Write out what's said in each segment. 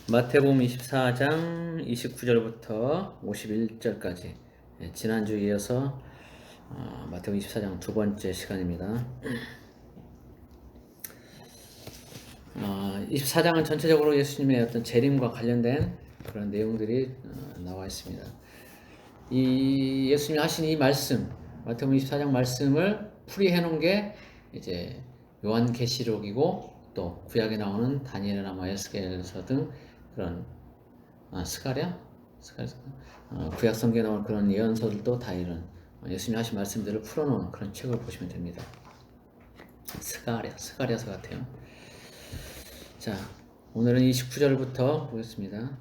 마태복음 24장 29절부터 51절까지 지난주에 이어서 마태복음 24장 두 번째 시간입니다. 24장은 전체적으로 예수님의 어떤 재림과 관련된 그런 내용들이 나와 있습니다. 이 예수님이 하신 이 말씀, 마태복음 24장 말씀을 풀이해 놓은 게 이제 요한계시록이고 또 구약에 나오는 다니엘이나 에스겔서 등 그런 스가랴 구약 성경에 나오는 그런 예언서들도 다 이런 예수님이 하신 말씀들을 풀어놓은 그런 책을 보시면 됩니다. 스가랴서 같아요. 자, 오늘은 29절부터 보겠습니다.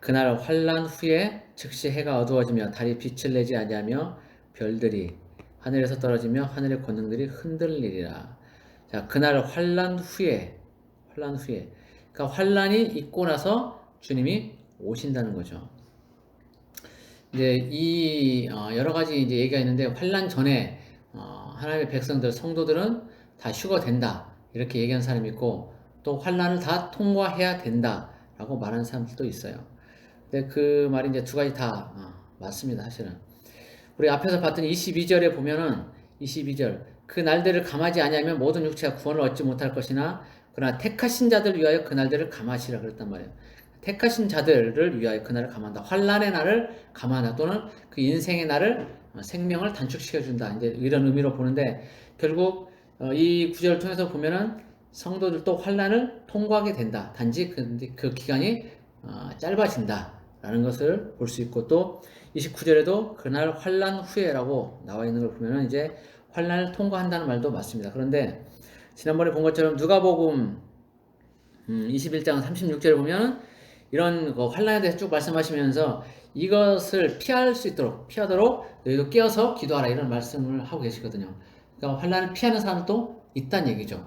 그날 환란 후에 즉시 해가 어두워지며 달이 빛을 내지 아니하며 별들이 하늘에서 떨어지며 하늘의 권능들이 흔들리리라. 자, 그날 환란 후에 그러니까 환란이 있고 나서 주님이 오신다는 거죠. 이제 이 여러 가지 이제 얘기가 있는데 환란 전에 하나님의 백성들 성도들은 다 휴거된다 이렇게 얘기하는 사람이 있고 또 환란을 다 통과해야 된다라고 말하는 사람들도 있어요. 근데 그 말이 이제 두 가지 다 맞습니다. 사실은 우리 앞에서 봤던 22절에 보면은 22절 그 날들을 감하지 아니하면 모든 육체가 구원을 얻지 못할 것이나 그러나 택하신 자들을 위하여 그 날들을 감하시라 그랬단 말이에요. 택하신 자들을 위하여 그 날을 감한다. 환란의 날을 감한다. 또는 그 인생의 날을 생명을 단축시켜 준다. 이제 이런 의미로 보는데 결국 이 구절을 통해서 보면은 성도들도 환란을 통과하게 된다. 단지 그 기간이 짧아진다라는 것을 볼 수 있고 또 29절에도 그날 환란 후에라고 나와 있는 걸 보면은 이제 환란을 통과한다는 말도 맞습니다. 그런데 지난번에 본 것처럼 누가복음 21장 36절에 보면 이런 환란에 대해서 쭉 말씀하시면서 이것을 피하도록 너희도 깨어서 기도하라 이런 말씀을 하고 계시거든요. 그러니까 환란을 피하는 사람도 있다는 얘기죠.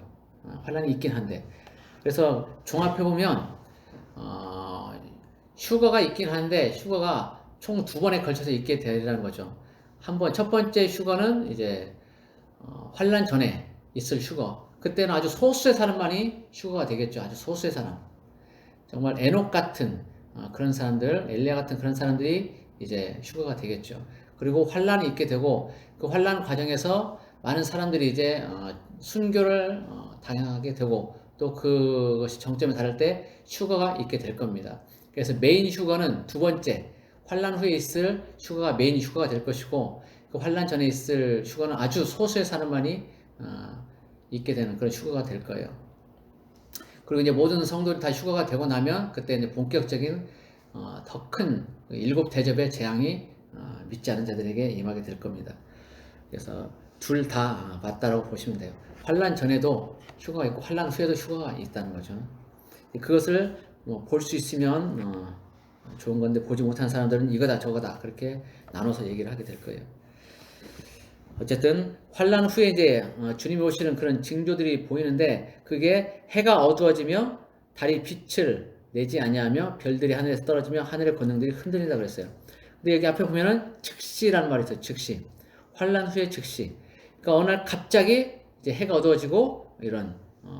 환란이 있긴 한데 그래서 종합해 보면 휴거가 있긴 한데 휴거가 총 두 번에 걸쳐서 있게 되리라는 거죠. 첫 번째 휴거는 이제 환란 전에 있을 휴거. 그때는 아주 소수의 사람만이 휴거가 되겠죠. 아주 소수의 사람. 정말 에녹 같은 그런 사람들, 엘리야 같은 그런 사람들이 이제 휴거가 되겠죠. 그리고 환란이 있게 되고 그 환란 과정에서 많은 사람들이 이제 순교를 당하게 되고 또 그것이 정점에 달할 때 휴거가 있게 될 겁니다. 그래서 메인 휴거는 두 번째 환란 후에 있을 휴거가 메인 휴거가 될 것이고 그 환란 전에 있을 휴거는 아주 소수의 사람만이 있게 되는 그런 휴거가 될 거예요. 그리고 이제 모든 성도들이 다 휴거가 되고 나면 그때 이제 본격적인 더 큰 일곱 대접의 재앙이 믿지 않은 자들에게 임하게 될 겁니다. 그래서 둘 다 맞다라고 보시면 돼요. 환란 전에도 휴거가 있고 환란 후에도 휴거가 있다는 거죠. 그것을 볼 수 있으면 좋은 건데 보지 못한 사람들은 이거다 저거다 그렇게 나눠서 얘기를 하게 될 거예요. 어쨌든 환란 후에 이제 주님이 오시는 그런 징조들이 보이는데 그게 해가 어두워지며 달이 빛을 내지 아니하며 별들이 하늘에서 떨어지며 하늘의 권능들이 흔들린다 그랬어요. 근데 여기 앞에 보면은 즉시라는 말이 있어요. 즉시. 환란 후에 즉시. 그러니까 어느 날 갑자기 이제 해가 어두워지고 이런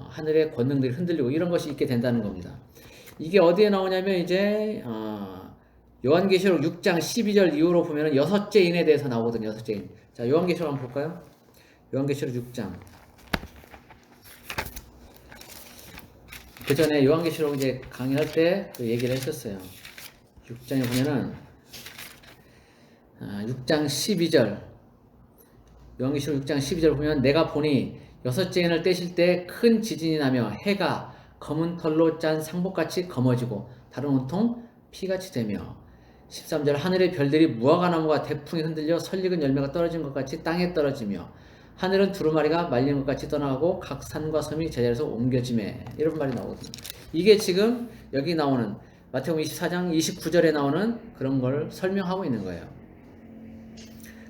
하늘의 권능들이 흔들리고 이런 것이 있게 된다는 겁니다. 이게 어디에 나오냐면 이제 요한계시록 6장 12절 이후로 보면은 여섯째 인에 대해서 나오거든요. 여섯째 인. 자, 요한계시록 한번 볼까요? 요한계시록 6장. 그 전에 요한계시록 이제 강의할 때 그 얘기를 했었어요. 6장에 보면은 6장 12절. 요한계시록 6장 12절 보면 내가 보니 여섯째 인을 떼실 때 큰 지진이 나며 해가 검은 털로 짠 상복같이 검어지고 다른 온통 피같이 되며 13절 하늘의 별들이 무화과나무가 대풍에 흔들려 설익은 열매가 떨어진 것 같이 땅에 떨어지며 하늘은 두루마리가 말린 것 같이 떠나가고 각 산과 섬이 제자리에서 옮겨지매 이런 말이 나오거든요. 이게 지금 여기 나오는 마태복음 24장 29절에 나오는 그런 걸 설명하고 있는 거예요.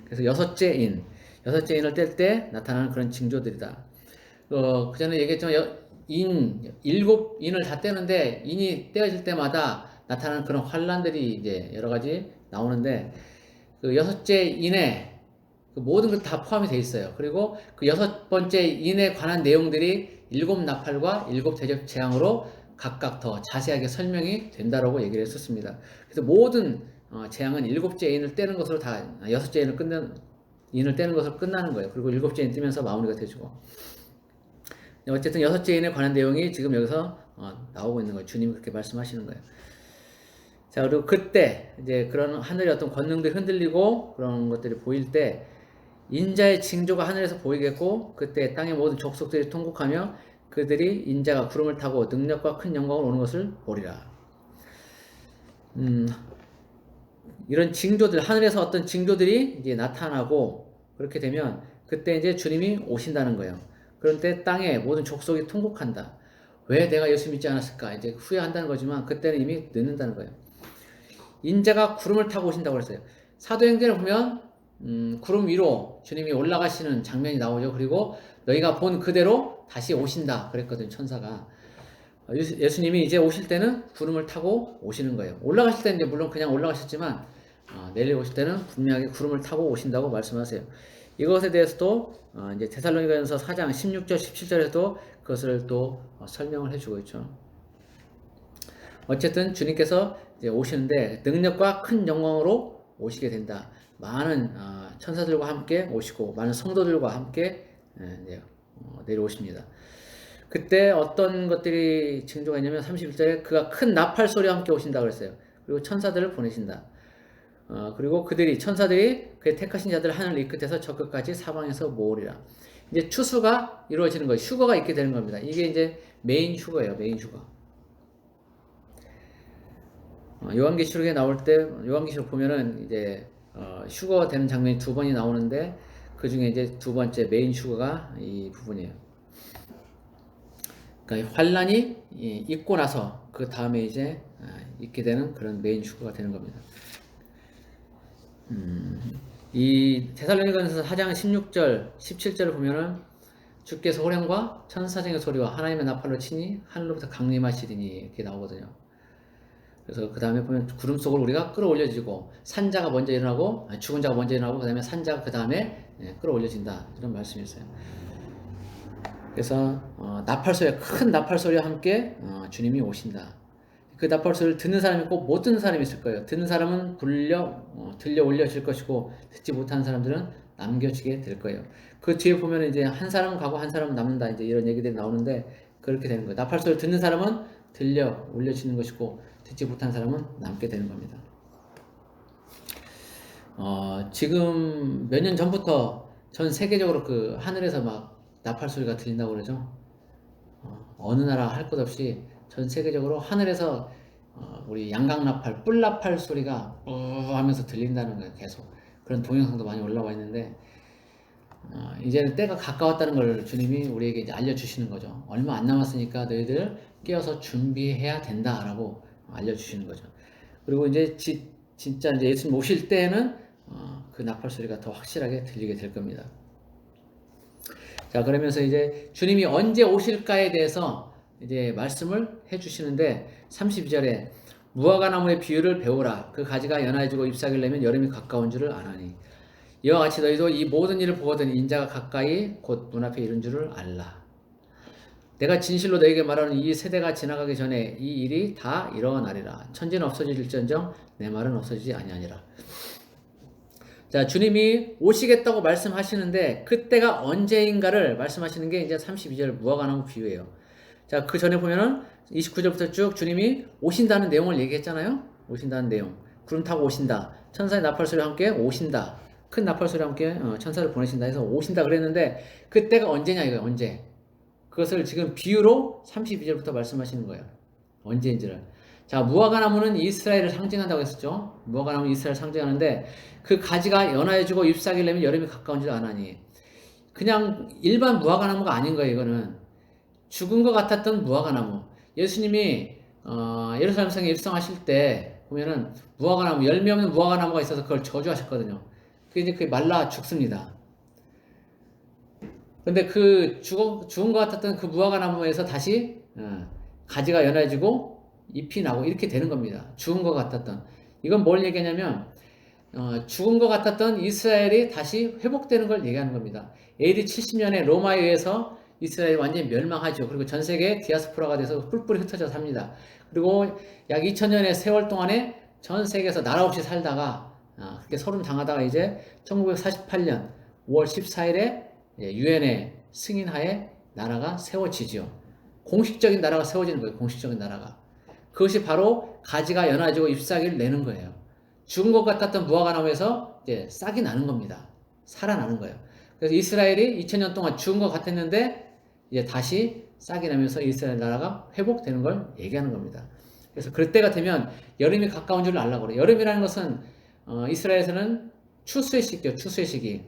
그래서 여섯째 인을 뗄 때 나타나는 그런 징조들이다. 그 전에 얘기했지만 일곱 인을 다 떼는데 인이 떼어질 때마다 나타나는 그런 환란들이 이제 여러 가지 나오는데 그 여섯째 인에 그 모든 것 다 포함이 되어 있어요. 그리고 그 여섯 번째 인에 관한 내용들이 일곱 나팔과 일곱 대접 재앙으로 각각 더 자세하게 설명이 된다라고 얘기를 했었습니다. 그래서 모든 재앙은 7째 인을 떼는 것으로 다 6째 인을 떼는 것으로 끝나는 거예요. 그리고 7째 인 뜨면서 마무리가 되죠. 어쨌든 6째 인에 관한 내용이 지금 여기서 나오고 있는 거예요. 주님이 그렇게 말씀하시는 거예요. 자, 그리고 그때 이제 그런 하늘의 어떤 권능들이 흔들리고 그런 것들이 보일 때 인자의 징조가 하늘에서 보이겠고, 그때 땅의 모든 족속들이 통곡하며 그들이 인자가 구름을 타고 능력과 큰 영광을 오는 것을 보리라. 이런 징조들, 하늘에서 어떤 징조들이 이제 나타나고, 그렇게 되면 그때 이제 주님이 오신다는 거예요. 그런데 땅의 모든 족속이 통곡한다. 왜 내가 예수 믿지 않았을까? 이제 후회한다는 거지만 그때는 이미 늦는다는 거예요. 인자가 구름을 타고 오신다고 했어요. 사도행전을 보면 구름 위로 주님이 올라가시는 장면이 나오죠. 그리고 너희가 본 그대로 다시 오신다 그랬거든요. 천사가. 예수님이 이제 오실 때는 구름을 타고 오시는 거예요. 올라가실 때는 이제 물론 그냥 올라가셨지만 내일 오실 때는 분명하게 구름을 타고 오신다고 말씀하세요. 이것에 대해서도 이제 데살로니가전서 4장 16절 17절에도 그것을 또 설명을 해주고 있죠. 어쨌든 주님께서 이제 오시는데 능력과 큰 영광으로 오시게 된다. 많은 천사들과 함께 오시고 많은 성도들과 함께 내려오십니다. 그때 어떤 것들이 징조가 있냐면 31절에 그가 큰 나팔 소리와 함께 오신다 그랬어요. 그리고 천사들을 보내신다. 그리고 천사들이 그의 택하신 자들 하늘을 이 끝에서 저 끝까지 사방에서 모으리라. 이제 추수가 이루어지는 거예요. 휴거가 있게 되는 겁니다. 이게 이제 메인 휴거예요. 메인 휴거. 요한계시록에 나올 때 요한계시록 보면은 이제 휴거 되는 장면이 2번이 나오는데 그 중에 이제 2번째 메인 휴거가 이 부분이에요. 그러니까 환란이 있고 나서 그 다음에 이제 있게 되는 그런 메인 휴거가 되는 겁니다. 이 데살로니가전서 4장 16절 17절을 보면은 주께서 호령과 천사장의 소리와 하나님의 나팔로 치니 하늘로부터 강림하시리니 이렇게 나오거든요. 그래서 그 다음에 보면 구름 속을 우리가 끌어올려지고 산자가 먼저 일어나고 죽은 자가 먼저 일어나고 그 다음에 산자가 그 다음에 끌어올려진다 이런 말씀이 있어요. 그래서 나팔 소리, 큰 나팔 소리와 함께 주님이 오신다. 그 나팔 소리를 듣는 사람이 있고 못 듣는 사람이 있을 거예요. 듣는 사람은 들려 올려질 것이고 듣지 못하는 사람들은 남겨지게 될 거예요. 그 뒤에 보면 이제 한 사람은 가고 한 사람은 남는다 이제 이런 얘기들이 나오는데 그렇게 되는 거예요. 나팔 소리를 듣는 사람은 들려 올려지는 것이고 듣지 못한 사람은 남게 되는 겁니다. 지금 몇 년 전부터 전 세계적으로 그 하늘에서 막 나팔 소리가 들린다고 그러죠. 어느 나라 할 것 없이 전 세계적으로 하늘에서 우리 양강나팔, 뿔나팔 소리가 하면서 들린다는 거예요. 계속 그런 동영상도 많이 올라와 있는데 이제는 때가 가까웠다는 걸 주님이 우리에게 이제 알려주시는 거죠. 얼마 안 남았으니까 너희들 깨어서 준비해야 된다라고 알려주시는 거죠. 그리고 이제 진짜 이제 예수님 오실 때에는 그 나팔 소리가 더 확실하게 들리게 될 겁니다. 자, 그러면서 이제 주님이 언제 오실까에 대해서 이제 말씀을 해주시는데 32절에 무화과 나무의 비유를 배우라. 그 가지가 연해지고 잎사귀를 내면 여름이 가까운 줄을 아나니 이와 같이 너희도 이 모든 일을 보거든 인자가 가까이 곧 눈앞에 이른 줄을 알라. 내가 진실로 너에게 말하는 이 세대가 지나가기 전에 이 일이 다 일어나리라. 천지는 없어질지언정 내 말은 없어지지 아니하니라. 자, 주님이 오시겠다고 말씀하시는데 그때가 언제인가를 말씀하시는 게 이제 32절 무화과나무 비유예요. 자, 그 전에 보면은 29절부터 쭉 주님이 오신다는 내용을 얘기했잖아요. 오신다는 내용. 구름 타고 오신다. 천사의 나팔 소리와 함께 오신다. 큰 나팔 소리와 함께 천사를 보내신다 해서 오신다 그랬는데 그때가 언제냐 이거예요. 언제. 그것을 지금 비유로 32절부터 말씀하시는 거예요. 언제인지를. 자, 무화과나무는 이스라엘을 상징한다고 했었죠. 무화과나무는 이스라엘을 상징하는데 그 가지가 연하여지고 잎사귀를 내면 여름이 가까운 줄 아나니. 그냥 일반 무화과나무가 아닌 거예요. 이거는 죽은 것 같았던 무화과나무. 예수님이 예루살렘 성에 입성하실 때 보면은 무화과나무, 열매 없는 무화과나무가 있어서 그걸 저주하셨거든요. 그게 이제 그게 말라 죽습니다. 근데 그 죽은 것 같았던 그 무화과나무에서 다시 가지가 연해지고 잎이 나고 이렇게 되는 겁니다. 죽은 것 같았던. 이건 뭘 얘기하냐면 죽은 것 같았던 이스라엘이 다시 회복되는 걸 얘기하는 겁니다. AD 70년에 로마에 의해서 이스라엘이 완전히 멸망하죠. 그리고 전 세계에 디아스포라가 돼서 뿔뿔이 흩어져 삽니다. 그리고 약 2000년의 세월 동안에 전 세계에서 나라 없이 살다가 그렇게 서름 당하다가 이제 1948년 5월 14일에 유엔의 승인하에 나라가 세워지죠. 공식적인 나라가 세워지는 거예요. 공식적인 나라가. 그것이 바로 가지가 연해지고 잎사귀를 내는 거예요. 죽은 것 같았던 무화과나무에서 이제 싹이 나는 겁니다. 살아나는 거예요. 그래서 이스라엘이 2000년 동안 죽은 것 같았는데 이제 다시 싹이 나면서 이스라엘 나라가 회복되는 걸 얘기하는 겁니다. 그래서 그때가 되면 여름이 가까운 줄 알라고 그래요. 여름이라는 것은 이스라엘에서는 추수의 시기요. 추수의 시기.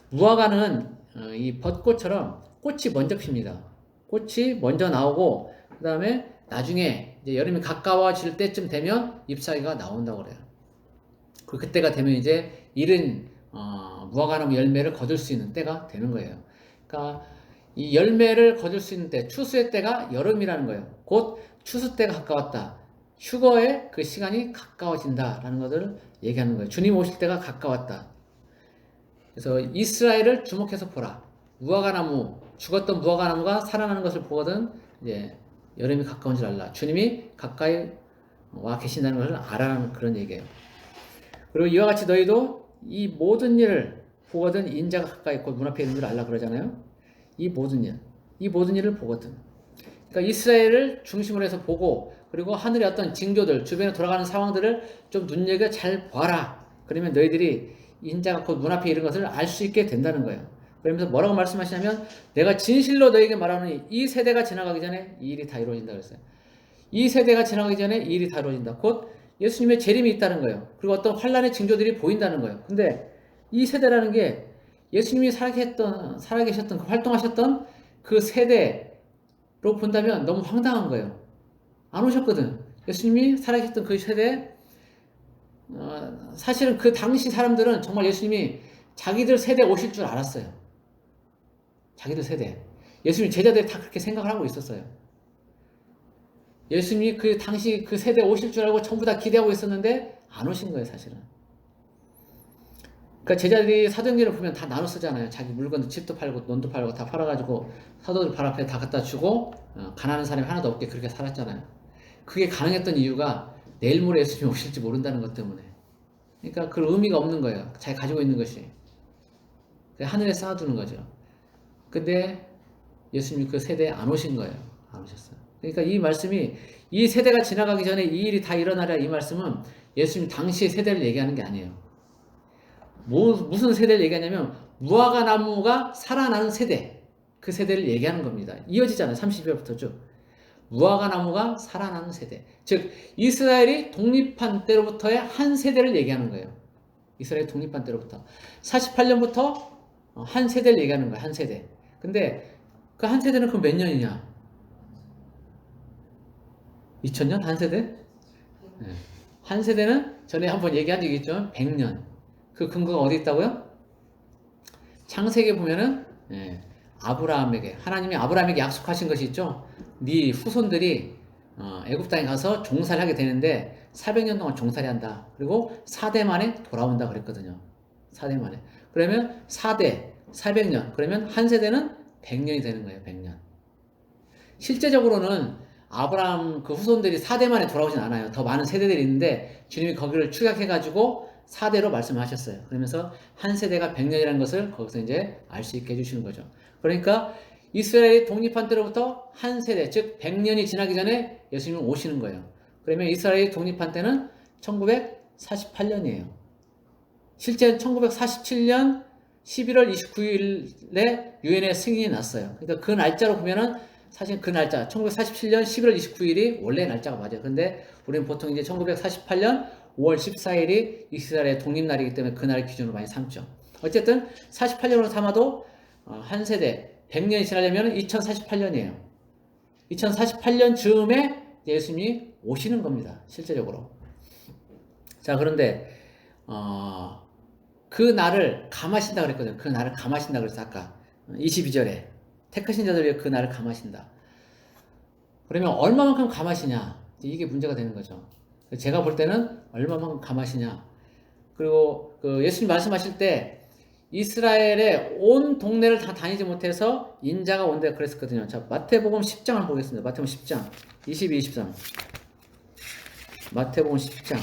무화과는 이 벚꽃처럼 꽃이 먼저 핍니다. 꽃이 먼저 나오고 그 다음에 나중에 이제 여름이 가까워질 때쯤 되면 잎사귀가 나온다고 그래요. 그때가 되면 이제 이른 무화과나무 열매를 거둘 수 있는 때가 되는 거예요. 그러니까 이 열매를 거둘 수 있는 때, 추수의 때가 여름이라는 거예요. 곧 추수 때가 가까웠다. 휴거의 그 시간이 가까워진다라는 것을 얘기하는 거예요. 주님 오실 때가 가까웠다. 그래서 이스라엘을 주목해서 보라. 무화과나무, 죽었던 무화과나무가 살아나는 것을 보거든 이제 여름이 가까운 줄 알라. 주님이 가까이 와 계신다는 것을 알아라는 그런 얘기예요. 그리고 이와 같이 너희도 이 모든 일을 보거든 인자가 가까이 있고 문 앞에 있는 줄 알라 그러잖아요. 이 모든 일을 보거든. 그러니까 이스라엘을 중심으로 해서 보고 그리고 하늘의 어떤 징조들, 주변에 돌아가는 상황들을 좀 눈여겨 잘 봐라. 그러면 너희들이 인자가 곧 문 앞에 이른 것을 알 수 있게 된다는 거예요. 그러면서 뭐라고 말씀하시냐면 내가 진실로 너에게 말하노니 이 세대가 지나가기 전에 이 일이 다 이루어진다 그랬어요. 이 세대가 지나가기 전에 이 일이 다 이루어진다. 곧 예수님의 재림이 있다는 거예요. 그리고 어떤 환란의 징조들이 보인다는 거예요. 근데 이 세대라는 게 예수님이 살아계셨던 활동하셨던 그 세대로 본다면 너무 황당한 거예요. 안 오셨거든. 예수님이 살아계셨던 그 세대, 사실은 그 당시 사람들은 정말 예수님이 자기들 세대 오실 줄 알았어요. 자기들 세대. 예수님 제자들이 다 그렇게 생각을 하고 있었어요. 예수님이 그 당시 그 세대 오실 줄 알고 전부 다 기대하고 있었는데 안 오신 거예요, 사실은. 그러니까 제자들이 사도행전을 보면 다 나눠 쓰잖아요. 자기 물건도 집도 팔고 논도 팔고 다 팔아가지고 사도들 발 앞에 다 갖다 주고 가난한 사람이 하나도 없게 그렇게 살았잖아요. 그게 가능했던 이유가 내일 모레 예수님이 오실지 모른다는 것 때문에. 그러니까 그 의미가 없는 거예요. 자기 가지고 있는 것이. 하늘에 쌓아두는 거죠. 근데 예수님이 그 세대에 안 오신 거예요. 안 오셨어요. 그러니까 이 말씀이 이 세대가 지나가기 전에 이 일이 다 일어나랴 이 말씀은 예수님 당시의 세대를 얘기하는 게 아니에요. 무슨 세대를 얘기하냐면 무화과 나무가 살아나는 세대, 그 세대를 얘기하는 겁니다. 이어지잖아요. 30절부터 쭉. 무화과 나무가 살아나는 세대. 즉 이스라엘이 독립한 때로부터의 한 세대를 얘기하는 거예요. 이스라엘이 독립한 때로부터 48년부터 한 세대를 얘기하는 거예요. 한 세대. 근데 그 한 세대는 그럼 몇 년이냐? 2000년 한 세대? 네. 한 세대는 전에 한번 얘기한 적이 있죠. 100년. 그 근거가 어디 있다고요? 창세기에 보면은 아브라함에게 하나님이 아브라함에게 약속하신 것이 있죠. 네 후손들이 애굽 땅에 가서 종살이 하게 되는데 400년 동안 종살이 한다. 그리고 4대 만에 돌아온다 그랬거든요. 4대 만에. 그러면 4대 400년. 그러면 한 세대는 100년이 되는 거예요. 100년. 실제적으로는 아브라함 그 후손들이 4대 만에 돌아오진 않아요. 더 많은 세대들이 있는데 주님이 거기를 축약해가지고 4대로 말씀하셨어요. 그러면서 한 세대가 100년이라는 것을 거기서 이제 알 수 있게 해주시는 거죠. 그러니까 이스라엘이 독립한 때로부터 한 세대, 즉 100년이 지나기 전에 예수님은 오시는 거예요. 그러면 이스라엘이 독립한 때는 1948년이에요. 실제는 1947년 11월 29일에 유엔의 승인이 났어요. 그러니까 그 날짜로 보면은 사실 그 날짜 1947년 11월 29일이 원래 날짜가 맞아요. 근데 우리는 보통 이제 1948년 5월 14일이 이스라엘의 독립날이기 때문에 그날을 기준으로 많이 삼죠. 어쨌든 48년으로 삼아도 한 세대 100년이 지나려면 2048년이에요. 2048년 즈음에 예수님이 오시는 겁니다. 실제적으로. 자, 그런데 그 날을 감하신다 그랬거든요. 그 날을 감하신다 그랬어 아까 22절에 택하신 자들 위해 그 날을 감하신다. 그러면 얼마만큼 감하시냐? 이게 문제가 되는 거죠. 제가 볼 때는 얼마만큼 감하시냐. 그리고 그 예수님 말씀하실 때 이스라엘의 온 동네를 다 다니지 못해서 인자가 온다 그랬었거든요. 자, 마태복음 10장을 보겠습니다. 마태복음 10장 22, 23. 마태복음 10장.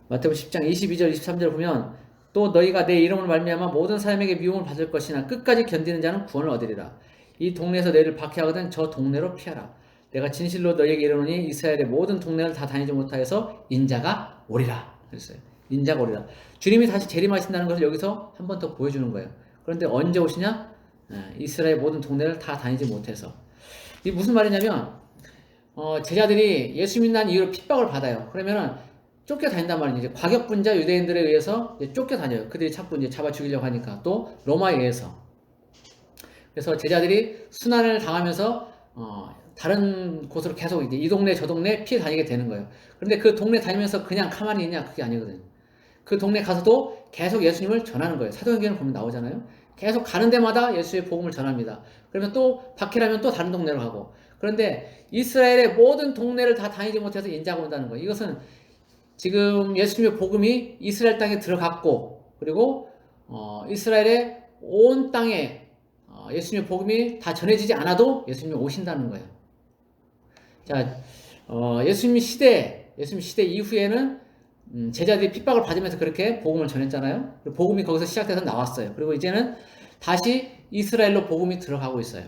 마태복음 10장 22절 23절 보면 또 너희가 내 이름을 말미암아 모든 사람에게 미움을 받을 것이나 끝까지 견디는 자는 구원을 얻으리라. 이 동네에서 너희를 박해하거든 저 동네로 피하라. 내가 진실로 너희에게 이르노니 이스라엘의 모든 동네를 다 다니지 못하여서 인자가 오리라. 그랬어요. 인자가 오리라. 주님이 다시 재림하신다는 것을 여기서 한 번 더 보여주는 거예요. 그런데 언제 오시냐? 이스라엘 모든 동네를 다 다니지 못해서. 이게 무슨 말이냐면 제자들이 예수 믿는 이유로 핍박을 받아요. 그러면은 쫓겨다닌단 말이에요. 이제 과격분자 유대인들에 의해서 이제 쫓겨다녀요. 그들이 자꾸 이제 잡아 죽이려고 하니까 또 로마에 의해서. 그래서 제자들이 순환을 당하면서 다른 곳으로 계속 이제 이 동네 저 동네 피해 다니게 되는 거예요. 그런데 그 동네 다니면서 그냥 가만히 있냐? 그게 아니거든요. 그 동네 가서도 계속 예수님을 전하는 거예요. 사도행전을 보면 나오잖아요. 계속 가는 데마다 예수의 복음을 전합니다. 그러면 또 박해라면 또 다른 동네로 가고. 그런데 이스라엘의 모든 동네를 다 다니지 못해서 인자가 온다는 거예요. 이것은 지금 예수님의 복음이 이스라엘 땅에 들어갔고, 그리고 이스라엘의 온 땅에 예수님의 복음이 다 전해지지 않아도 예수님이 오신다는 거예요. 자, 예수님 시대 이후에는 제자들이 핍박을 받으면서 그렇게 복음을 전했잖아요. 복음이 거기서 시작돼서 나왔어요. 그리고 이제는 다시 이스라엘로 복음이 들어가고 있어요.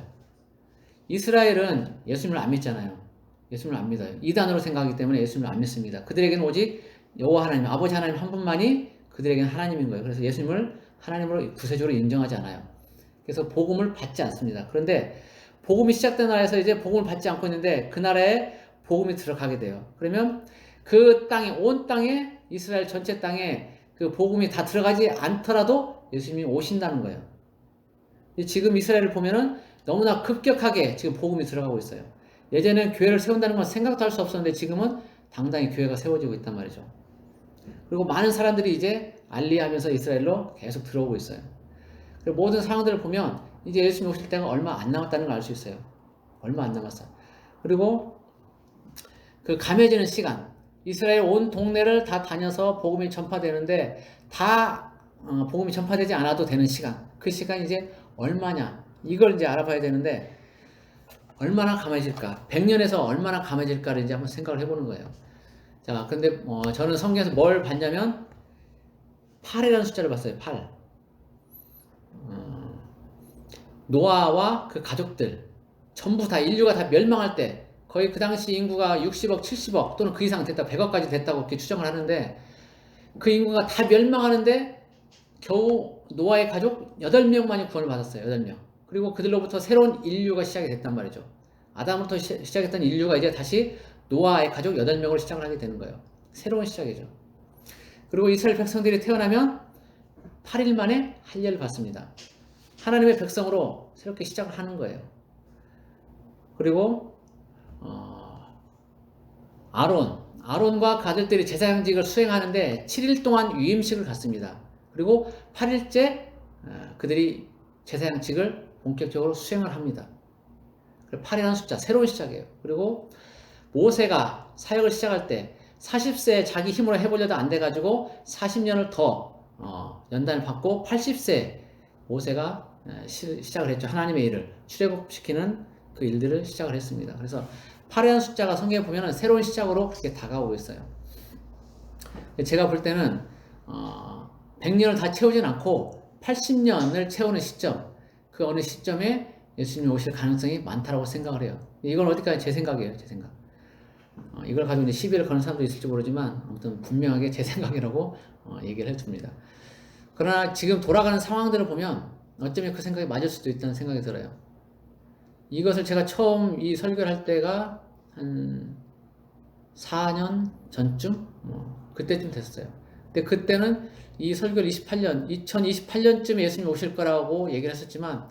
이스라엘은 예수님을 안 믿잖아요. 예수님을 안 믿어요. 이단으로 생각하기 때문에 예수님을 안 믿습니다. 그들에게는 오직 여호와 하나님, 아버지 하나님 한 분만이 그들에게는 하나님인 거예요. 그래서 예수님을 하나님으로 구세주로 인정하지 않아요. 그래서 복음을 받지 않습니다. 그런데 복음이 시작된 나라에서 이제 복음을 받지 않고 있는데 그 나라에 복음이 들어가게 돼요. 그러면 그 땅에, 온 땅에, 이스라엘 전체 땅에 그 복음이 다 들어가지 않더라도 예수님이 오신다는 거예요. 지금 이스라엘을 보면은 너무나 급격하게 지금 복음이 들어가고 있어요. 예전엔 교회를 세운다는 건 생각도 할 수 없었는데 지금은 당당히 교회가 세워지고 있단 말이죠. 그리고 많은 사람들이 이제 알리하면서 이스라엘로 계속 들어오고 있어요. 그리고 모든 상황들을 보면 이제 예수님 오실 때가 얼마 안 남았다는 걸 알 수 있어요. 얼마 안 남았어요. 그리고 그 감해지는 시간, 이스라엘 온 동네를 다 다녀서 복음이 전파되는데 다 복음이 전파되지 않아도 되는 시간, 그 시간이 이제 얼마냐, 이걸 이제 알아봐야 되는데 얼마나 감해질까, 100년에서 얼마나 감해질까를 이제 한번 생각을 해보는 거예요. 자, 근데 저는 성경에서 뭘 봤냐면 8이라는 숫자를 봤어요. 8. 노아와 그 가족들 전부 다 인류가 다 멸망할 때 거의 그 당시 인구가 60억, 70억 또는 그 이상 됐다, 100억까지 됐다고 이렇게 추정을 하는데 그 인구가 다 멸망하는데 겨우 노아의 가족 8명만이 구원을 받았어요. 8명. 그리고 그들로부터 새로운 인류가 시작이 됐단 말이죠. 아담부터 시작했던 인류가 이제 다시 노아의 가족 8명을 시작을 하게 되는 거예요. 새로운 시작이죠. 그리고 이스라엘 백성들이 태어나면 8일 만에 할례를 받습니다. 하나님의 백성으로 새롭게 시작을 하는 거예요. 그리고 아론과 그 아들들이 제사장직을 수행하는데 7일 동안 유임식을 갖습니다. 그리고 8일째 그들이 제사장직을 본격적으로 수행을 합니다. 8이라는 숫자, 새로운 시작이에요. 그리고 모세가 사역을 시작할 때 40세에 자기 힘으로 해보려도 안 돼가지고 40년을 더 연단을 받고 80세 모세가 시작을 했죠. 하나님의 일을 출애굽시키는 그 일들을 시작을 했습니다. 그래서 8이라는 숫자가 성경에 보면 새로운 시작으로 그렇게 다가오고 있어요. 제가 볼 때는 100년을 다 채우진 않고 80년을 채우는 시점, 그 어느 시점에 예수님이 오실 가능성이 많다고 생각을 해요. 이건 어디까지 제 생각이에요. 제 생각. 이걸 가지고 이제 시비를 거는 사람도 있을지 모르지만 아무튼 분명하게 제 생각이라고 얘기를 해줍니다. 그러나 지금 돌아가는 상황들을 보면 어쩌면 그 생각이 맞을 수도 있다는 생각이 들어요. 이것을 제가 처음 이 설교를 할 때가 한 4년 전쯤? 그때쯤 됐어요. 근데 그때는 이 설교를 2028년쯤에 예수님이 오실 거라고 얘기를 했었지만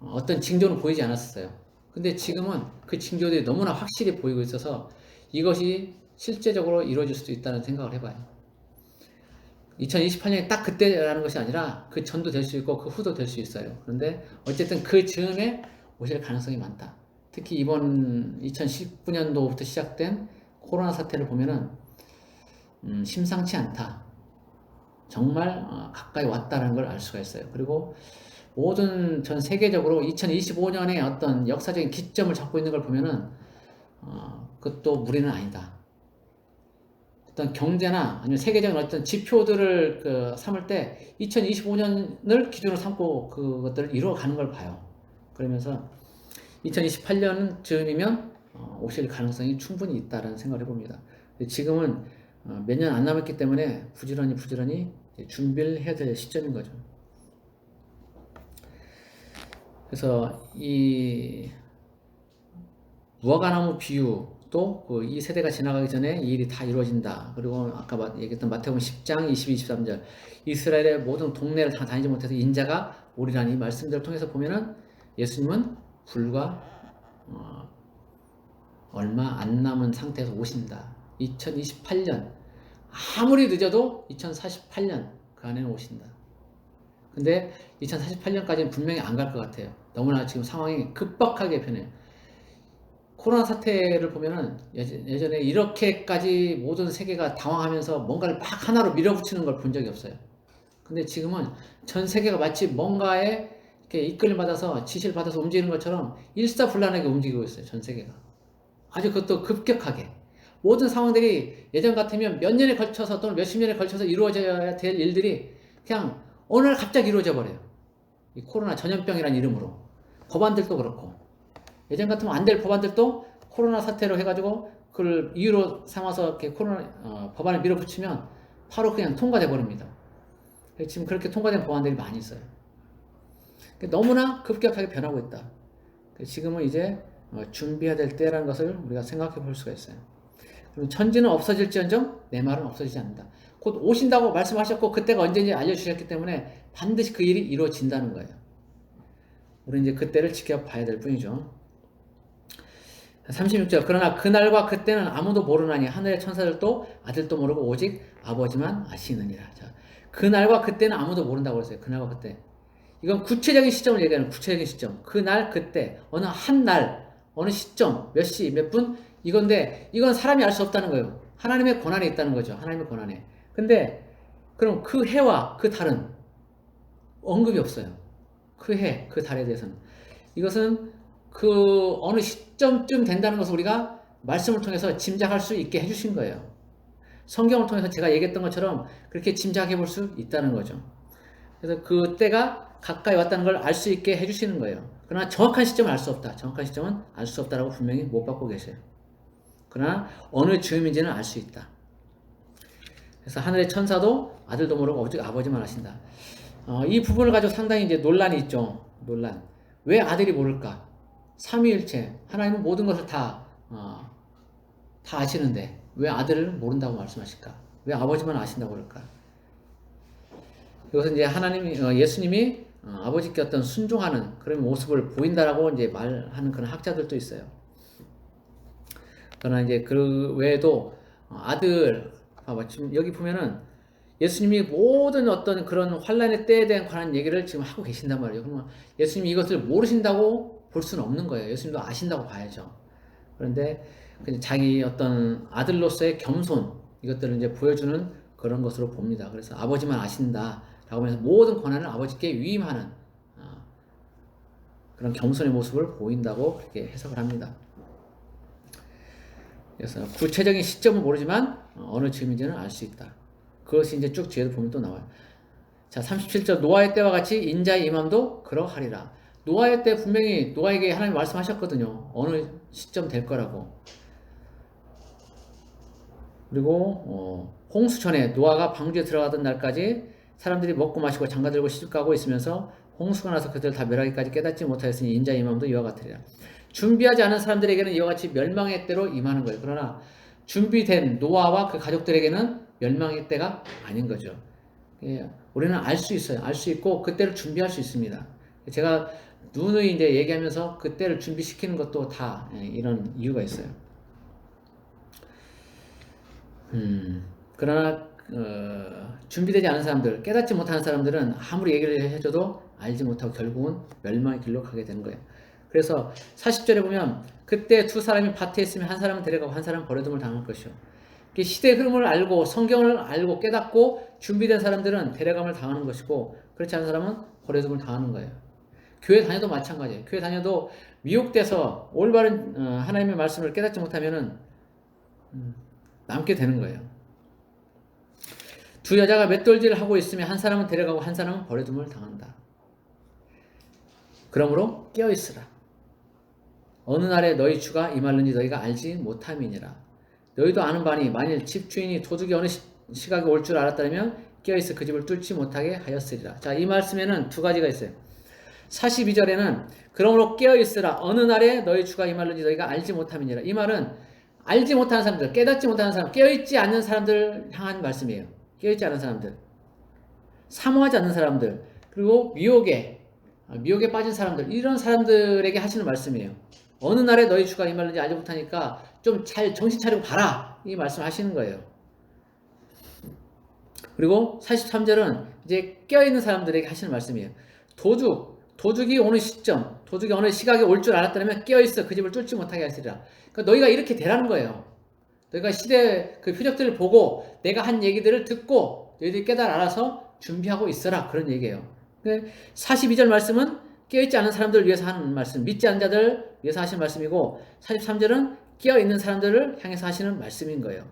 어떤 징조는 보이지 않았어요. 근데 지금은 그 징조들이 너무나 확실히 보이고 있어서 이것이 실제적으로 이루어질 수도 있다는 생각을 해봐요. 2028년이 딱 그때라는 것이 아니라 그 전도 될 수 있고 그 후도 될 수 있어요. 그런데 어쨌든 그 즈음에 오실 가능성이 많다. 특히 이번 2019년도부터 시작된 코로나 사태를 보면은 심상치 않다. 정말 가까이 왔다는 걸 알 수가 있어요. 그리고 모든 전 세계적으로 2025년에 어떤 역사적인 기점을 잡고 있는 걸 보면은 그것도 무리는 아니다. 어떤 경제나 아니면 세계적인 어떤 지표들을 삼을 때 2025년을 기준으로 삼고 그것들을 이루어가는 걸 봐요. 그러면서 2028년쯤이면 오실 가능성이 충분히 있다는 생각을 해봅니다. 지금은 몇 년 안 남았기 때문에 부지런히 준비를 해야 될 시점인 거죠. 그래서 이 무화과나무 비유도 이 세대가 지나가기 전에 이 일이 다 이루어진다. 그리고 아까 얘기했던 마태복음 10장 22, 23절 이스라엘의 모든 동네를 다 다니지 못해서 인자가 오리라니 말씀들을 통해서 보면은 예수님은 불과 얼마 안 남은 상태에서 오신다. 2028년 아무리 늦어도 2048년 그 안에는 오신다. 근데 2048년까지는 분명히 안 갈 것 같아요. 너무나 지금 상황이 급박하게 변해요. 코로나 사태를 보면은 예전에 이렇게까지 모든 세계가 당황하면서 뭔가를 막 하나로 밀어붙이는 걸 본 적이 없어요. 근데 지금은 전 세계가 마치 뭔가에 이렇게 이끌림 받아서 지시를 받아서 움직이는 것처럼 일사불란하게 움직이고 있어요. 전 세계가. 아주 그것도 급격하게. 모든 상황들이 예전 같으면 몇 년에 걸쳐서 또는 몇십 년에 걸쳐서 이루어져야 될 일들이 그냥 어느 날 갑자기 이루어져 버려요. 이 코로나 전염병이라는 이름으로. 법안들도 그렇고. 예전 같으면 안 될 법안들도 코로나 사태로 해가지고 그걸 이유로 삼아서 이렇게 코로나 법안을 밀어붙이면 바로 그냥 통과돼 버립니다. 지금 그렇게 통과된 법안들이 많이 있어요. 너무나 급격하게 변하고 있다. 지금은 이제 준비해야 될 때라는 것을 우리가 생각해 볼 수가 있어요. 그럼 천지는 없어질지언정 내 말은 없어지지 않는다. 곧 오신다고 말씀하셨고 그때가 언제인지 알려주셨기 때문에 반드시 그 일이 이루어진다는 거예요. 우리는 이제 그때를 지켜봐야 될 뿐이죠. 36절 그러나 그날과 그때는 아무도 모르나니 하늘의 천사들도 아들도 모르고 오직 아버지만 아시느니라. 자, 그날과 그때는 아무도 모른다고 그랬어요. 그날과 그때. 이건 구체적인 시점을 얘기하는 구체적인 시점. 그날 그때 어느 한 날 어느 시점 몇 시 몇 분 이건데 이건 사람이 알 수 없다는 거예요. 하나님의 권한에 있다는 거죠. 하나님의 권한에. 근데 그럼 그 해와 그 달은 언급이 없어요. 그 해, 그 달에 대해서는. 이것은 그 어느 시점쯤 된다는 것을 우리가 말씀을 통해서 짐작할 수 있게 해주신 거예요. 성경을 통해서 제가 얘기했던 것처럼 그렇게 짐작해 볼 수 있다는 거죠. 그래서 그 때가 가까이 왔다는 걸 알 수 있게 해주시는 거예요. 그러나 정확한 시점은 알 수 없다. 정확한 시점은 알 수 없다라고 분명히 못 받고 계세요. 그러나 어느 즈음인지는 알 수 있다. 그래서 하늘의 천사도 아들도 모르고 오직 아버지만 아신다. 이 부분을 가지고 상당히 이제 논란이 있죠. 논란. 왜 아들이 모를까? 삼위일체 하나님은 모든 것을 다 아시는데 왜 아들을 모른다고 말씀하실까? 왜 아버지만 아신다고 그럴까? 이것은 이제 예수님이 아버지께 어떤 순종하는 그런 모습을 보인다라고 이제 말하는 그런 학자들도 있어요. 그러나 이제 그 외에도 아들, 봐봐 지금 여기 보면은 예수님이 모든 어떤 그런 환란의 때에 대한 관한 얘기를 지금 하고 계신단 말이에요. 그러면 예수님이 이것을 모르신다고 볼 수는 없는 거예요. 예수님도 아신다고 봐야죠. 그런데 자기 어떤 아들로서의 겸손 이것들을 이제 보여주는 그런 것으로 봅니다. 그래서 아버지만 아신다라고 하면서 모든 권한을 아버지께 위임하는 그런 겸손의 모습을 보인다고 그렇게 해석을 합니다. 그래서 구체적인 시점은 모르지만 어느 즈음인지는 알 수 있다. 그것이 이제 쭉 뒤에도 보면 또 나와요. 자, 37절 노아의 때와 같이 인자의 임함도 그러하리라. 노아의 때 분명히 노아에게 하나님 말씀하셨거든요. 어느 시점 될 거라고. 그리고 홍수 전에 노아가 방주에 들어가던 날까지 사람들이 먹고 마시고 장가들고 시집가고 있으면서 홍수가 나서 그들 다 멸하기까지 깨닫지 못하였으니 인자의 임함도 이와 같으리라. 준비하지 않은 사람들에게는 이와 같이 멸망의 때로 임하는 거예요. 그러나 준비된 노아와 그 가족들에게는 멸망의 때가 아닌 거죠. 예, 우리는 알 수 있어요. 알 수 있고 그때를 준비할 수 있습니다. 제가 누누이 이제 얘기하면서 그때를 준비시키는 것도 다 이런 이유가 있어요. 그러나 준비되지 않은 사람들, 깨닫지 못하는 사람들은 아무리 얘기를 해줘도 알지 못하고 결국은 멸망의 길로 가게 되는 거예요. 그래서 40절에 보면 그때 두 사람이 밭에 있으면 한 사람은 데려가고 한 사람은 버려둠을 당할 것이요. 시대의 흐름을 알고 성경을 알고 깨닫고 준비된 사람들은 데려감을 당하는 것이고 그렇지 않은 사람은 버려둠을 당하는 거예요. 교회 다녀도 마찬가지예요. 교회 다녀도 미혹돼서 올바른 하나님의 말씀을 깨닫지 못하면은 남게 되는 거예요. 두 여자가 맷돌질을 하고 있으면 한 사람은 데려가고 한 사람은 버려둠을 당한다. 그러므로 깨어있으라. 어느 날에 너희 주가 임하는지 너희가 알지 못함이니라. 너희도 아는 바니 만일 집주인이 도둑이 어느 시각에 올 줄 알았다면 깨어있어 그 집을 뚫지 못하게 하였으리라. 자, 이 말씀에는 두 가지가 있어요. 42절에는 그러므로 깨어있으라. 어느 날에 너희 주가 임하는지 너희가 알지 못함이니라. 이 말은 알지 못하는 사람들, 깨닫지 못하는 사람, 깨어있지 않는 사람들 향한 말씀이에요. 깨어있지 않은 사람들, 사모하지 않는 사람들, 그리고 미혹에 빠진 사람들, 이런 사람들에게 하시는 말씀이에요. 어느 날에 너희 주가 임하는지 알지 못하니까 좀 잘 정신 차리고 봐라, 이 말씀을 하시는 거예요. 그리고 43절은 이제 깨어있는 사람들에게 하시는 말씀이에요. 도둑이 오는 시점, 도둑이 어느 시각에 올 줄 알았다면 깨어있어 그 집을 뚫지 못하게 하시리라. 그러니까 너희가 이렇게 되라는 거예요. 너희가 시대 그 표적들을 보고 내가 한 얘기들을 듣고 너희들이 깨달아 알아서 준비하고 있어라, 그런 얘기예요. 42절 말씀은 깨어있지 않은 사람들을 위해서 하는 말씀, 믿지 않는 자들을 위해서 하시는 말씀이고 43절은 깨어있는 사람들을 향해서 하시는 말씀인 거예요.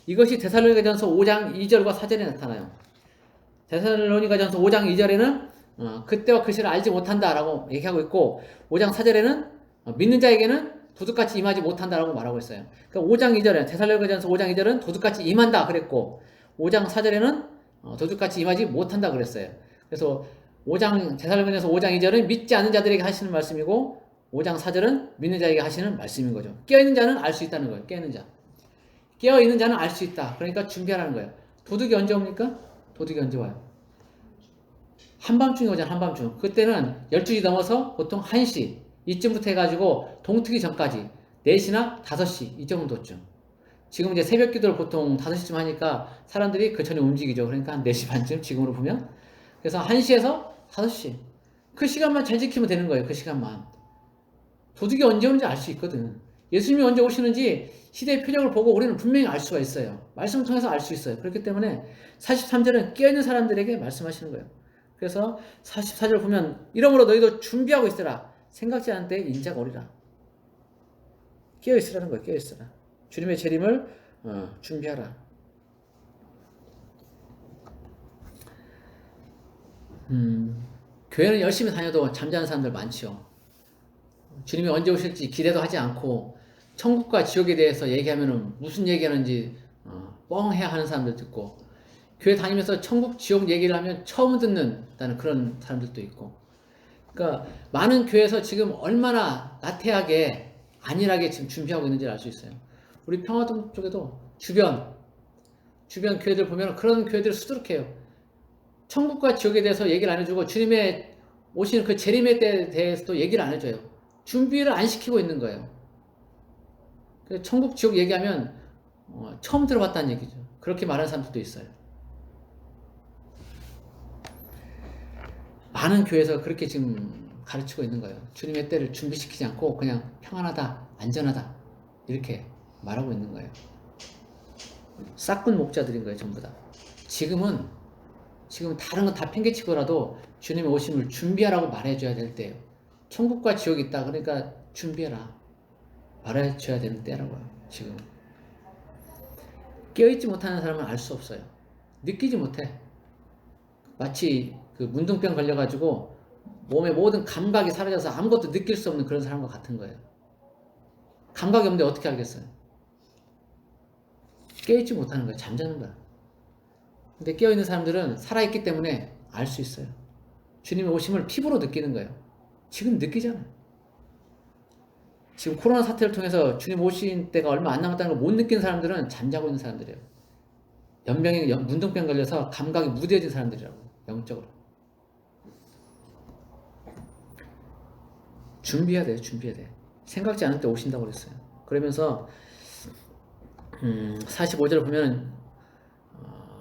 이것이 데살로니가전서 5장 2절과 4절에 나타나요. 데살로니가전서 5장 2절에는 그때와 그 시를 알지 못한다라고 얘기하고 있고 5장 4절에는 믿는 자에게는 도둑같이 임하지 못한다라고 말하고 있어요. 그러니까 5장 2절에 데살로니가전서 5장 2절은 도둑같이 임한다 그랬고 5장 4절에는 도둑같이 임하지 못한다 그랬어요. 그래서 데살로니가전서 5장 2절은 믿지 않는 자들에게 하시는 말씀이고 5장 4절은 믿는 자에게 하시는 말씀인 거죠. 깨어있는 자는 알 수 있다는 거예요. 깨어있는 자는 알 수 있다. 그러니까 준비하라는 거예요. 도둑이 언제 옵니까? 도둑이 언제 와요? 한밤중에 오잖아요. 한밤중. 그때는 12시 넘어서 보통 1시 이쯤부터 해가지고 동트기 전까지 4시나 5시 이 정도쯤. 지금 이제 새벽 기도를 보통 5시쯤 하니까 사람들이 그 전에 움직이죠. 그러니까 한 4시 반쯤 지금으로 보면. 그래서 1시에서 5시. 그 시간만 잘 지키면 되는 거예요. 그 시간만. 도둑이 언제 오는지 알 수 있거든. 예수님이 언제 오시는지 시대의 표적을 보고 우리는 분명히 알 수가 있어요. 말씀을 통해서 알 수 있어요. 그렇기 때문에 43절은 깨어있는 사람들에게 말씀하시는 거예요. 그래서 44절 보면 이러므로 너희도 준비하고 있으라. 생각지 않은 때에 인자가 오리라. 깨어있으라는 거예요. 깨어있으라. 주님의 재림을 준비하라. 교회는 열심히 다녀도 잠자는 사람들 많죠. 주님이 언제 오실지 기대도 하지 않고 천국과 지옥에 대해서 얘기하면 무슨 얘기하는지 뻥해야 하는 사람들도 있고 교회 다니면서 천국 지옥 얘기를 하면 처음 듣는다는 그런 사람들도 있고 그러니까 많은 교회에서 지금 얼마나 나태하게 안일하게 지금 준비하고 있는지 알 수 있어요. 우리 평화동 쪽에도 주변 교회들 보면 그런 교회들 수두룩해요. 천국과 지옥에 대해서 얘기를 안 해주고 주님의 오시는 그 재림의 때에 대해서도 얘기를 안 해줘요. 준비를 안 시키고 있는 거예요. 천국 지옥 얘기하면 처음 들어봤다는 얘기죠. 그렇게 말하는 사람들도 있어요. 많은 교회에서 그렇게 지금 가르치고 있는 거예요. 주님의 때를 준비시키지 않고 그냥 평안하다, 안전하다 이렇게 말하고 있는 거예요. 싹군 목자들인 거예요. 전부 다. 지금 다른 거 다 팽개치고라도 주님의 오심을 준비하라고 말해줘야 될 때예요. 천국과 지옥이 있다. 그러니까 준비해라. 말해줘야 되는 때라고요. 지금. 깨어있지 못하는 사람은 알 수 없어요. 느끼지 못해. 마치 그 문둥병 걸려가지고 몸의 모든 감각이 사라져서 아무것도 느낄 수 없는 그런 사람과 같은 거예요. 감각이 없는데 어떻게 알겠어요? 깨어있지 못하는 거예요. 잠자는 거야. 근데 깨어있는 사람들은 살아있기 때문에 알 수 있어요. 주님의 오심을 피부로 느끼는 거예요. 지금 느끼잖아요. 지금 코로나 사태를 통해서 주님 오신 때가 얼마 안 남았다는 걸 못 느끼는 사람들은 잠자고 있는 사람들이에요. 문둥병 걸려서 감각이 무뎌진 사람들이라고. 영적으로. 준비해야 돼요. 준비해야 돼. 생각지 않은 때 오신다고 그랬어요. 그러면서 45절을 보면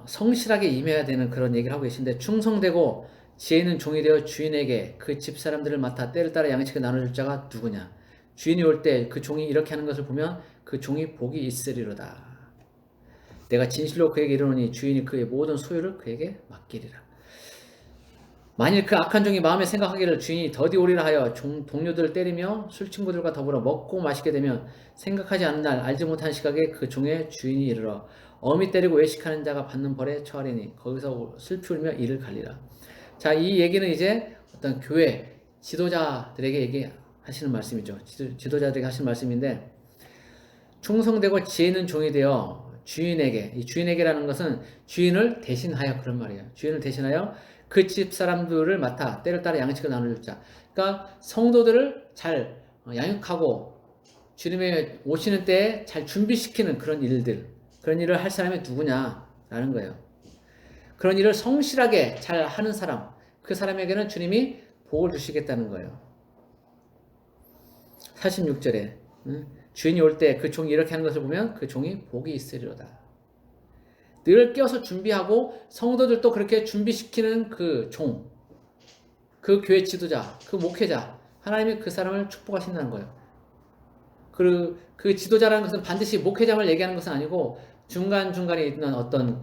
성실하게 임해야 되는 그런 얘기를 하고 계신데 충성되고 지혜 있는 종이 되어 주인에게 그 집 사람들을 맡아 때를 따라 양식을 나눠줄 자가 누구냐. 주인이 올 때 그 종이 이렇게 하는 것을 보면 그 종이 복이 있으리로다. 내가 진실로 그에게 이르노니 주인이 그의 모든 소유를 그에게 맡기리라. 만일 그 악한 종이 마음에 생각하기를 주인이 더디 오리라 하여 동료들을 때리며 술 친구들과 더불어 먹고 마시게 되면 생각하지 않는 날 알지 못한 시각에 그 종의 주인이 이르러 어미 때리고 외식하는 자가 받는 벌에 처하리니 거기서 슬피 울며 이를 갈리라. 자, 이 얘기는 이제 어떤 교회 지도자들에게 얘기하시는 말씀이죠. 지도자들에게 하시는 말씀인데, 충성되고 지혜 있는 종이 되어 주인에게, 이 주인에게라는 것은 주인을 대신하여 그런 말이에요. 주인을 대신하여 그 집 사람들을 맡아 때를 따라 양식을 나눠줄 자. 그러니까 성도들을 잘 양육하고 주님의 오시는 때에 잘 준비시키는 그런 일들, 그런 일을 할 사람이 누구냐라는 거예요. 그런 일을 성실하게 잘 하는 사람, 그 사람에게는 주님이 복을 주시겠다는 거예요. 46절에 주인이 올 때 그 종이 이렇게 하는 것을 보면 그 종이 복이 있으리로다. 늘 껴서 준비하고 성도들도 그렇게 준비시키는 그 종, 그 교회 지도자, 그 목회자, 하나님이 그 사람을 축복하신다는 거예요. 그 지도자라는 것은 반드시 목회자를 얘기하는 것은 아니고 중간중간에 있는 어떤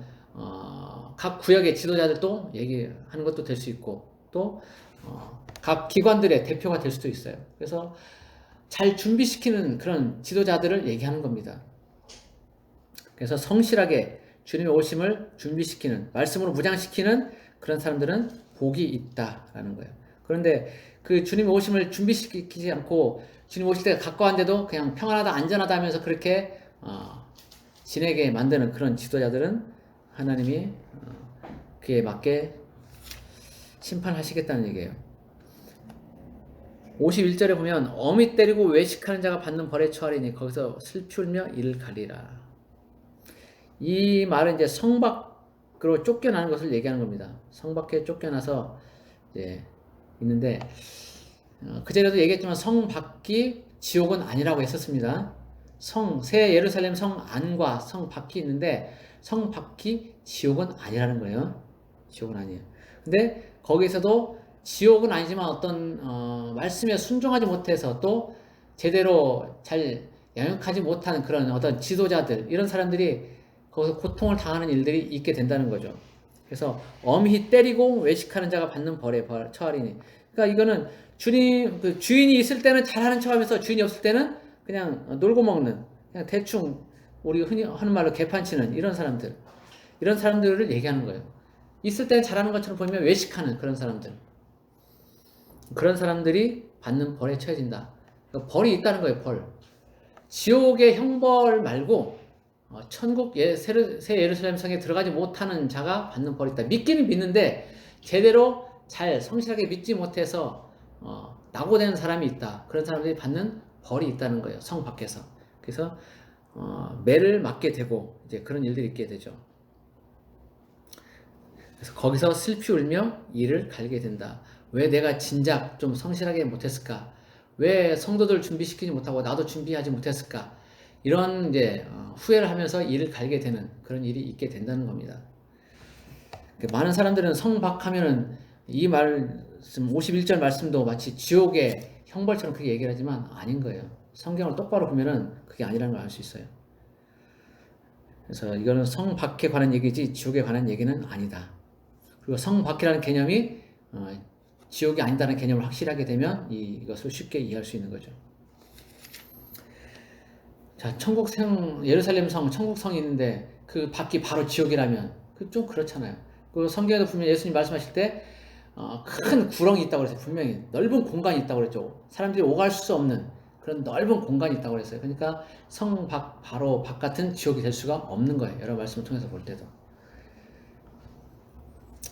각 구역의 지도자들도 얘기하는 것도 될 수 있고 또 각 기관들의 대표가 될 수도 있어요. 그래서 잘 준비시키는 그런 지도자들을 얘기하는 겁니다. 그래서 성실하게 주님의 오심을 준비시키는, 말씀으로 무장시키는 그런 사람들은 복이 있다라는 거예요. 그런데 그 주님의 오심을 준비시키지 않고 주님 오실 때가 가까운데도 그냥 평안하다 안전하다 하면서 그렇게 지내게 만드는 그런 지도자들은 하나님이 그에 맞게 심판하시겠다는 얘기예요. 51절에 보면 어미 때리고 외식하는 자가 받는 벌에 처하리니 거기서 슬피 울며 이를 가리라. 이 말은 이제 성 밖으로 쫓겨나는 것을 얘기하는 겁니다. 성 밖에 쫓겨나서 이제 있는데 그 전에도 얘기했지만 성 밖이 지옥은 아니라고 했었습니다. 새 예루살렘 성 안과 성 밖이 있는데 성 밖이 지옥은 아니라는 거예요. 지옥은 아니에요. 근데 거기서도 지옥은 아니지만 어떤 말씀에 순종하지 못해서 또 제대로 잘 양육하지 못하는 그런 어떤 지도자들, 이런 사람들이 거기서 고통을 당하는 일들이 있게 된다는 거죠. 그래서 엄히 때리고 외식하는 자가 받는 벌에 처하리니. 그러니까 이거는 그 주인이 있을 때는 잘하는 척하면서 주인이 없을 때는 그냥 놀고 먹는, 그냥 대충 우리 흔히 하는 말로 개판치는 이런 사람들을 얘기하는 거예요. 있을 때는 잘하는 것처럼 보이면 외식하는 그런 사람들이 받는 벌에 처해진다. 그러니까 벌이 있다는 거예요. 벌. 지옥의 형벌 말고 천국 새 예루살렘 성에 들어가지 못하는 자가 받는 벌이 있다. 믿기는 믿는데 제대로 잘 성실하게 믿지 못해서 낙오되는 사람이 있다. 그런 사람들이 받는 벌이 있다는 거예요. 성 밖에서. 그래서 매를 맞게 되고 이제 그런 일들이 있게 되죠. 그래서 거기서 슬피 울며 이를 갈게 된다. 왜 내가 진작 좀 성실하게 못했을까? 왜 성도들 준비시키지 못하고 나도 준비하지 못했을까? 이런 이제 후회를 하면서 이를 갈게 되는 그런 일이 있게 된다는 겁니다. 많은 사람들은 성박하면은 이 말씀 51절 말씀도 마치 지옥의 형벌처럼 그렇게 얘기를 하지만 아닌 거예요. 성경을 똑바로 보면은 그게 아니라는 걸 알 수 있어요. 그래서 이거는 성박에 관한 얘기지 지옥에 관한 얘기는 아니다. 그리고 성박이라는 개념이 지옥이 아니다는 개념을 확실하게 되면 이것을 쉽게 이해할 수 있는 거죠. 자, 예루살렘 성, 천국성이 있는데 그 밖이 바로 지옥이라면 좀 그렇잖아요. 그 성경에도 보면 예수님 말씀하실 때 큰 구렁이 있다고 그랬어요. 분명히 넓은 공간이 있다고 그랬죠. 사람들이 오갈 수 없는 그런 넓은 공간이 있다고 그랬어요. 그러니까 성 바로 바깥은 지옥이 될 수가 없는 거예요. 여러 말씀을 통해서 볼 때도.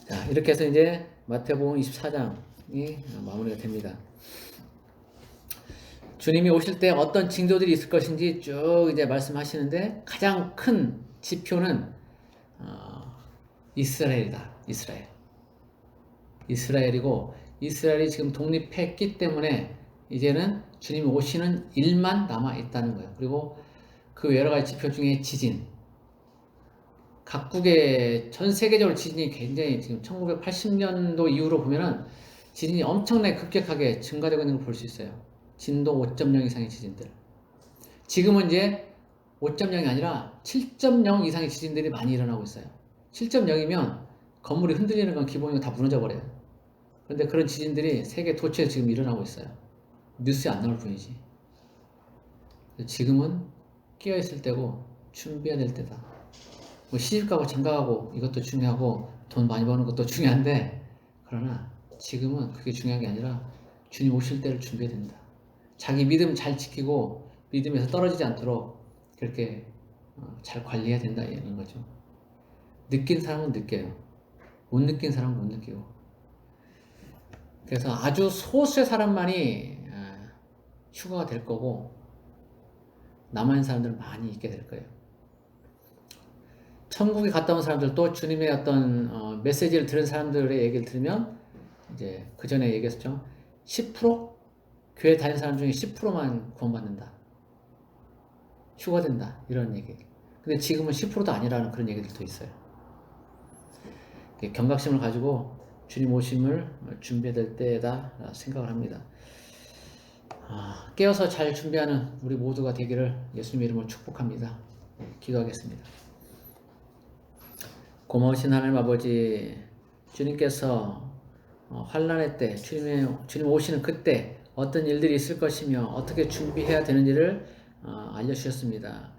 자, 이렇게 해서 이제 마태복음 24장이 마무리가 됩니다. 주님이 오실 때 어떤 징조들이 있을 것인지 쭉 이제 말씀하시는데 가장 큰 지표는 이스라엘이다. 이스라엘이고 이스라엘이 지금 독립했기 때문에 이제는 주님이 오시는 일만 남아 있다는 거예요. 그리고 그 여러 가지 지표 중에 지진, 각국의 전 세계적으로 지진이 굉장히 지금 1980년도 이후로 보면은 지진이 엄청나게 급격하게 증가되고 있는 걸 볼 수 있어요. 진도 5.0 이상의 지진들. 지금은 이제 5.0이 아니라 7.0 이상의 지진들이 많이 일어나고 있어요. 7.0이면 건물이 흔들리는 건 기본이고 다 무너져 버려요. 그런데 그런 지진들이 세계 도처에 지금 일어나고 있어요. 뉴스에 안 나올 뿐이지. 지금은 깨어있을 때고 준비해야 될 때다. 뭐 시집가고 장가가고 이것도 중요하고 돈 많이 버는 것도 중요한데, 그러나 지금은 그게 중요한 게 아니라 주님 오실 때를 준비해야 된다. 자기 믿음 잘 지키고 믿음에서 떨어지지 않도록 그렇게 잘 관리해야 된다 이런 거죠. 느낀 사람은 느껴요. 못 느낀 사람은 못 느끼고. 그래서 아주 소수의 사람만이 휴가가 될 거고 남아있는 사람들은 많이 있게 될 거예요. 천국에 갔다 온 사람들, 또 주님의 어떤 메시지를 들은 사람들의 얘기를 들으면, 이제 그 전에 얘기했었죠. 10%? 교회 다니는 사람 중에 10%만 구원받는다. 휴가된다. 이런 얘기. 근데 지금은 10%도 아니라는 그런 얘기들도 있어요. 경각심을 가지고 주님 오심을 준비해야 될 때다 생각을 합니다. 깨어서 잘 준비하는 우리 모두가 되기를 예수님의 이름으로 축복합니다. 기도하겠습니다. 고마우신 하나님 아버지, 주님께서 환난의 때, 주님 오시는 그때 어떤 일들이 있을 것이며 어떻게 준비해야 되는지를 알려주셨습니다.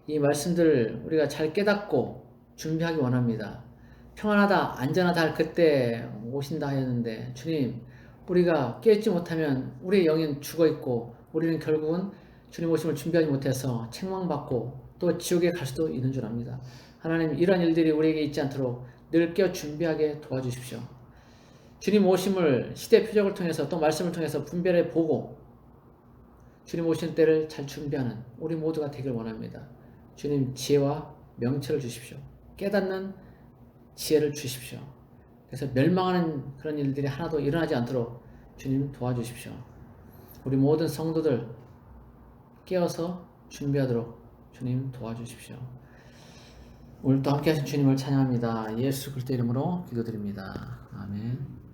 이 말씀들을 우리가 잘 깨닫고 준비하기 원합니다. 평안하다, 안전하다 할 그때 오신다 하였는데, 주님, 우리가 깨닫지 못하면 우리의 영은 죽어있고 우리는 결국은 주님 오심을 준비하지 못해서 책망받고 또 지옥에 갈 수도 있는 줄 압니다. 하나님, 이런 일들이 우리에게 있지 않도록 늘 깨어 준비하게 도와주십시오. 주님 오심을 시대 표적을 통해서 또 말씀을 통해서 분별해 보고 주님 오시는 때를 잘 준비하는 우리 모두가 되길 원합니다. 주님, 지혜와 명철을 주십시오. 깨닫는 지혜를 주십시오. 그래서 멸망하는 그런 일들이 하나도 일어나지 않도록 주님 도와주십시오. 우리 모든 성도들 깨어서 준비하도록 주님 도와주십시오. 오늘 또 함께 하신 주님을 찬양합니다. 예수 그리스도 이름으로 기도드립니다. 아멘.